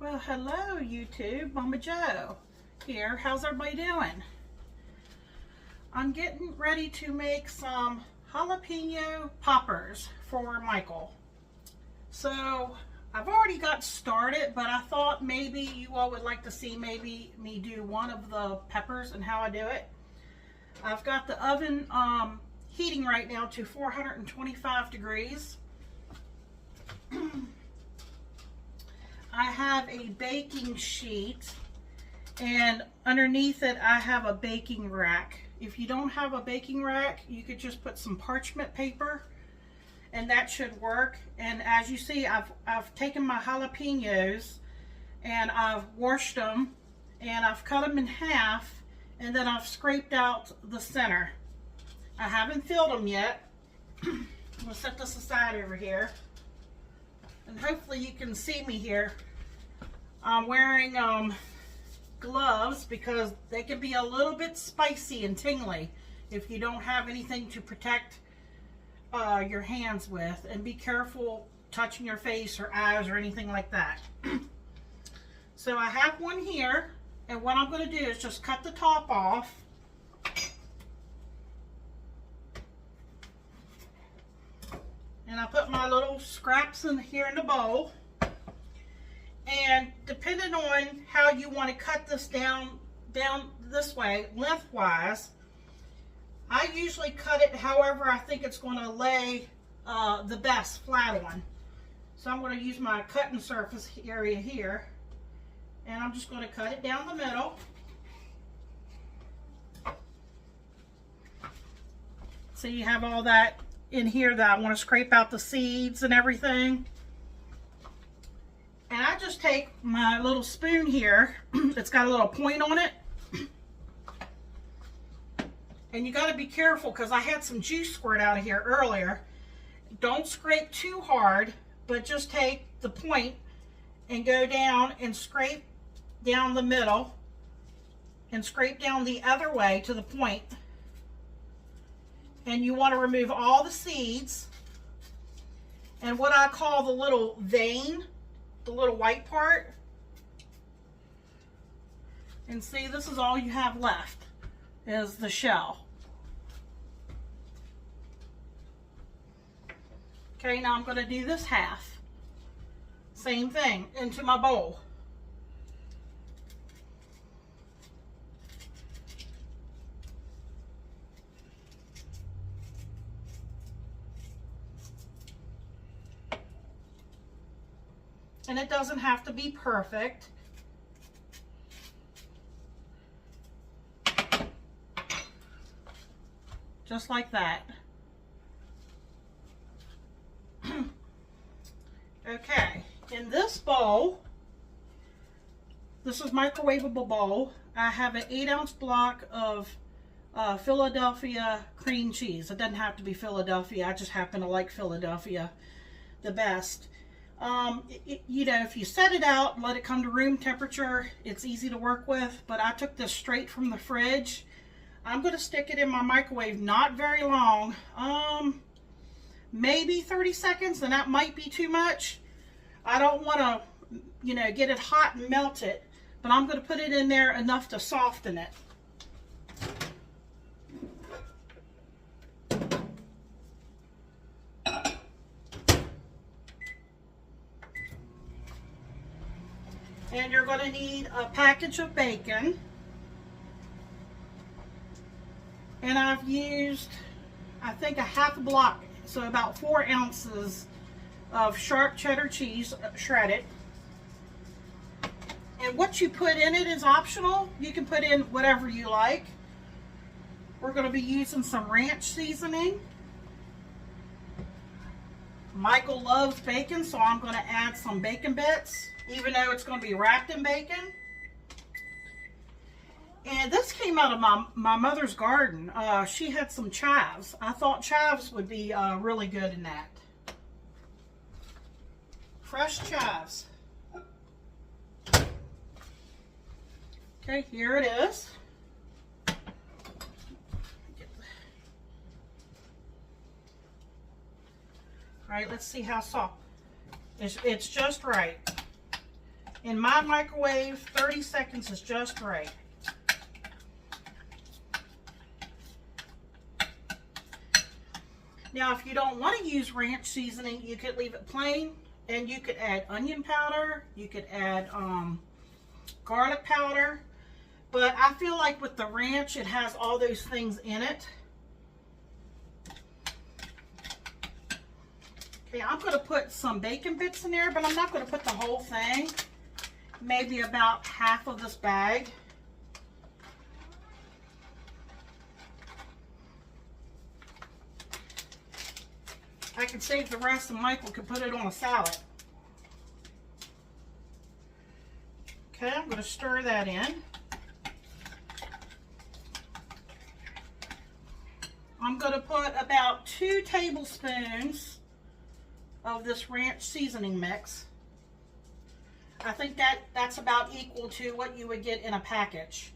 Well, hello YouTube, Momma Jo here. How's everybody doing? I'm getting ready to make some jalapeno poppers for Michael. So I've already got started, but I thought maybe you all would like to see maybe me do one of the peppers and how I do it. I've got the oven heating right now to 425 degrees. I have a baking sheet, and underneath it I have a baking rack. If you don't have a baking rack, you could just put some parchment paper and that should work. And as you see, I've taken my jalapenos and I've washed them and I've cut them in half, and then I've scraped out the center. I haven't filled them yet. I'm going to set this aside over here. And hopefully you can see me here. I'm wearing gloves because they can be a little bit spicy and tingly if you don't have anything to protect your hands with. And be careful touching your face or eyes or anything like that. So I have one here, and what I'm going to do is just cut the top off. And I put my little scraps in here in the bowl. And depending on how you want to cut this down this way, lengthwise, I usually cut it however I think it's going to lay the best flat on. So I'm going to use my cutting surface area here. And I'm just going to cut it down the middle. So you have all that in here that I want to scrape out the seeds and everything. And I just take my little spoon here. It's got a little point on it. And you got to be careful because I had some juice squirt out of here earlier. Don't scrape too hard, but just take the point and go down and scrape down the middle and scrape down the other way to the point. And you want to remove all the seeds and what I call the little vein, the little white part. And see, this is all you have left is the shell. Okay, now I'm going to do this half. Same thing into my bowl. And it doesn't have to be perfect. Just like that. Okay, in this bowl, this is microwavable bowl, I have an 8-ounce block of Philadelphia cream cheese. It doesn't have to be Philadelphia, I just happen to like Philadelphia the best. You know, if you set it out and let it come to room temperature, it's easy to work with, but I took this straight from the fridge. I'm going to stick it in my microwave not very long, maybe 30 seconds, and that might be too much. I don't want to, you know, get it hot and melt it, but I'm going to put it in there enough to soften it. And you're going to need a package of bacon. And I've used, I think, a half a block, so about 4 ounces of sharp cheddar cheese, shredded. And what you put in it is optional. You can put in whatever you like. We're going to be using some ranch seasoning. Michael loves bacon, so I'm going to add some bacon bits, even though it's going to be wrapped in bacon. And this came out of my mother's garden. She had some chives. I thought chives would be really good in that. Fresh chives. Okay, here it is. All right, let's see how soft. It's just right. In my microwave, 30 seconds is just right. Now, if you don't want to use ranch seasoning, you could leave it plain, and you could add onion powder, you could add garlic powder, but I feel like with the ranch, it has all those things in it. Okay, I'm going to put some bacon bits in there, but I'm not going to put the whole thing. Maybe about half of this bag. I can save the rest and Michael can put it on a salad. Okay, I'm going to stir that in. I'm going to put about 2 tablespoons of this ranch seasoning mix. I think that's about equal to what you would get in a package.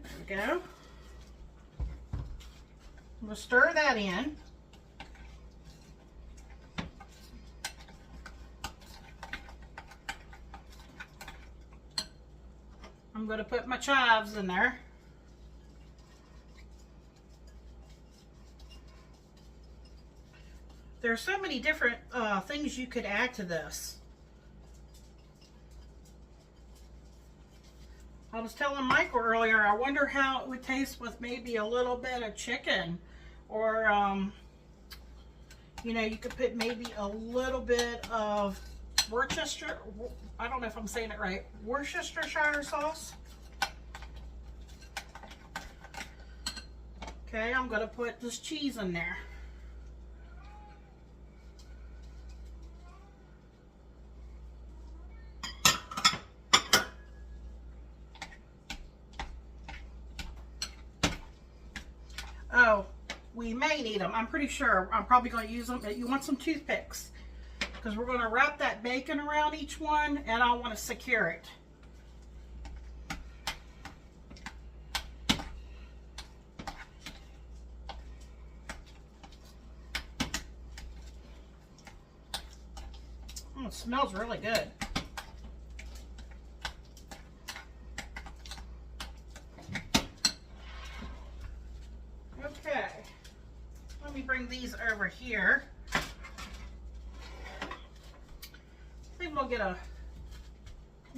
There we go. I'm going to stir that in. I'm going to put my chives in there. There are so many different things you could add to this. I was telling Michael earlier, I wonder how it would taste with maybe a little bit of chicken, or you know, you could put maybe a little bit of Worcestershire, I don't know if I'm saying it right, Worcestershire sauce. Okay, I'm going to put this cheese in there. Oh, we may need them. I'm pretty sure I'm probably going to use them. You want some toothpicks, because we're going to wrap that bacon around each one, and I want to secure it. Oh, it smells really good. Okay, let me bring these over here. I think we'll get a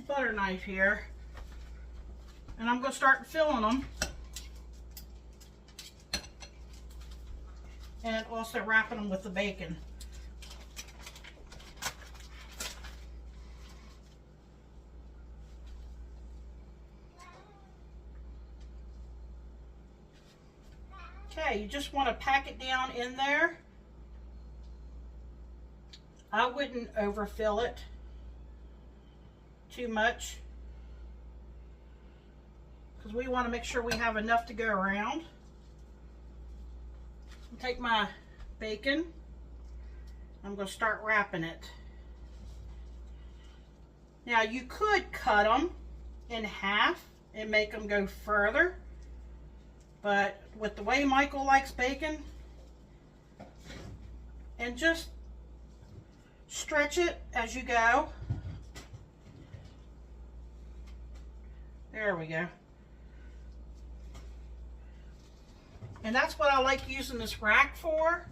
butter knife here, and I'm going to start filling them, and also wrapping them with the bacon. Okay, you just want to pack it down in there. I wouldn't overfill it too much, because we want to make sure we have enough to go around. I'll take my bacon. I'm going to start wrapping it. Now you could cut them in half and make them go further, but with the way Michael likes bacon, and just stretch it as you go. There we go. And that's what I like using this rack for,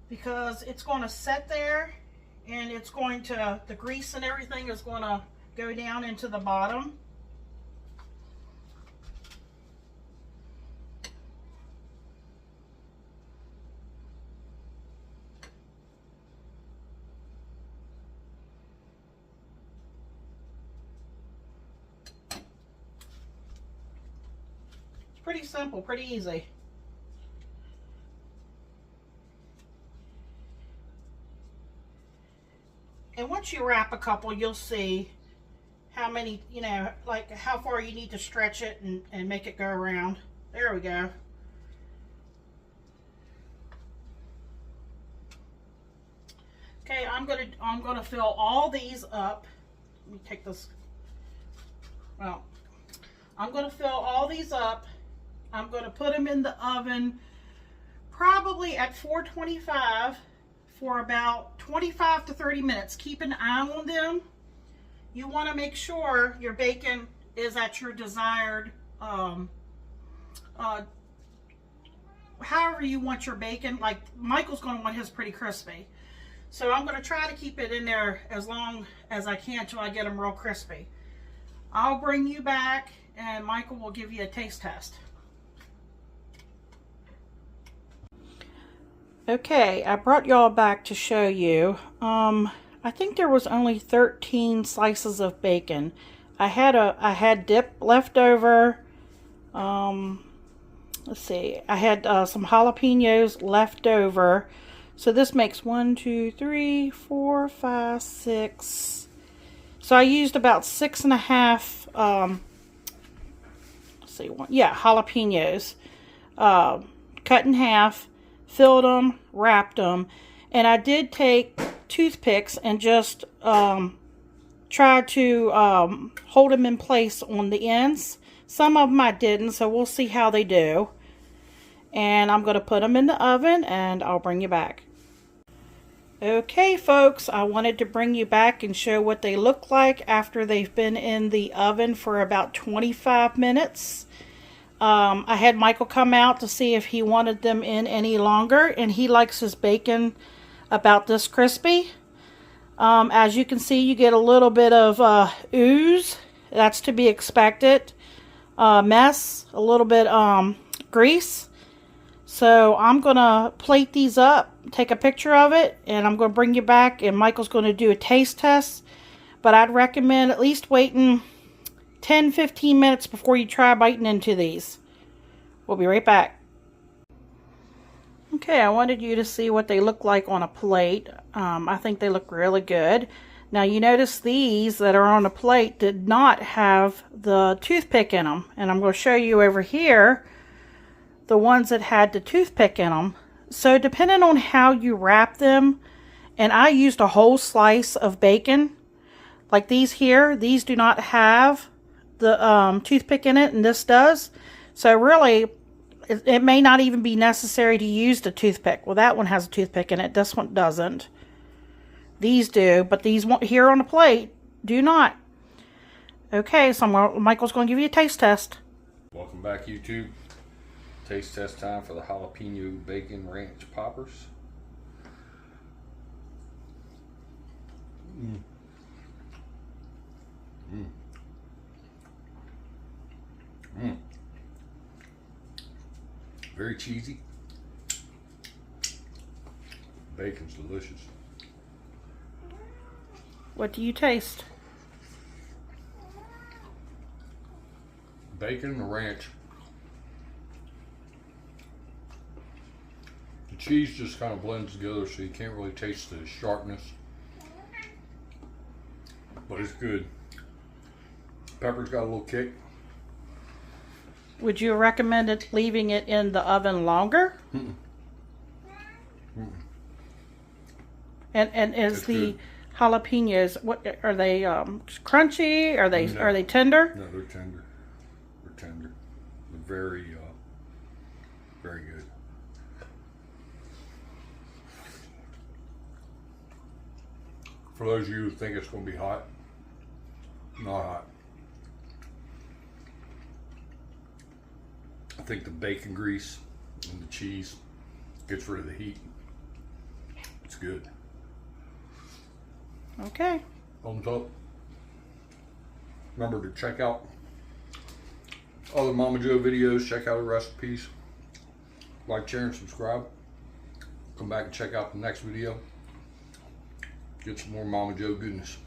because it's going to sit there, and it's going to, the grease and everything is going to go down into the bottom. Pretty simple, pretty easy. And once you wrap a couple, you'll see how many, you know, like how far you need to stretch it and make it go around. There we go. Okay, I'm gonna fill all these up. Let me take this. Well, I'm gonna fill all these up. I'm going to put them in the oven probably at 425 for about 25 to 30 minutes. Keep an eye on them. You want to make sure your bacon is at your desired, however you want your bacon. Like Michael's going to want his pretty crispy. So I'm going to try to keep it in there as long as I can till I get them real crispy. I'll bring you back and Michael will give you a taste test. Okay, I brought y'all back to show you. I think there was only 13 slices of bacon. I had dip left over. Let's see. I had some jalapenos left over. So this makes 1, 2, 3, 4, 5, 6. So I used about 6.5. Let's see, jalapenos. Cut in half, filled them, wrapped them, and I did take toothpicks and just try to hold them in place on the ends. Some of them I didn't, so we'll see how they do. And I'm going to put them in the oven and I'll bring you back. Okay folks, I wanted to bring you back and show what they look like after they've been in the oven for about 25 minutes. I had Michael come out to see if he wanted them in any longer, and he likes his bacon about this crispy. As you can see, you get a little bit of ooze. That's to be expected. Mess, a little bit grease. So I'm going to plate these up, take a picture of it, and I'm going to bring you back, and Michael's going to do a taste test. But I'd recommend at least waiting 10-15 minutes before you try biting into these. We'll be right back. Okay, I wanted you to see what they look like on a plate. I think they look really good. Now you notice these that are on a plate did not have the toothpick in them. And I'm going to show you over here the ones that had the toothpick in them. So depending on how you wrap them, and I used a whole slice of bacon. Like these here, these do not have the toothpick in it, and this does. So really, it may not even be necessary to use the toothpick. Well, that one has a toothpick in it. This one doesn't. These do, but these here on the plate do not. Okay, so Michael's going to give you a taste test. Welcome back, YouTube. Taste test time for the jalapeno bacon ranch poppers. Very cheesy. Bacon's delicious. What do you taste? Bacon and the ranch. The cheese just kind of blends together, so you can't really taste the sharpness. But it's good. Pepper's got a little kick. Would you recommend leaving it in the oven longer? And is it's the good. Jalapenos, what are they? Crunchy? Are they tender? No, they're tender. They're tender. They're very, very good. For those of you who think it's going to be hot, not hot. I think the bacon grease and the cheese gets rid of the heat. It's good. Okay. Thumbs up. Remember to check out other Momma Jo videos, check out her recipes. Like, share, and subscribe. Come back and check out the next video. Get some more Momma Jo goodness.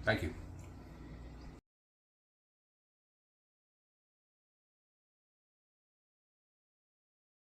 Thank you.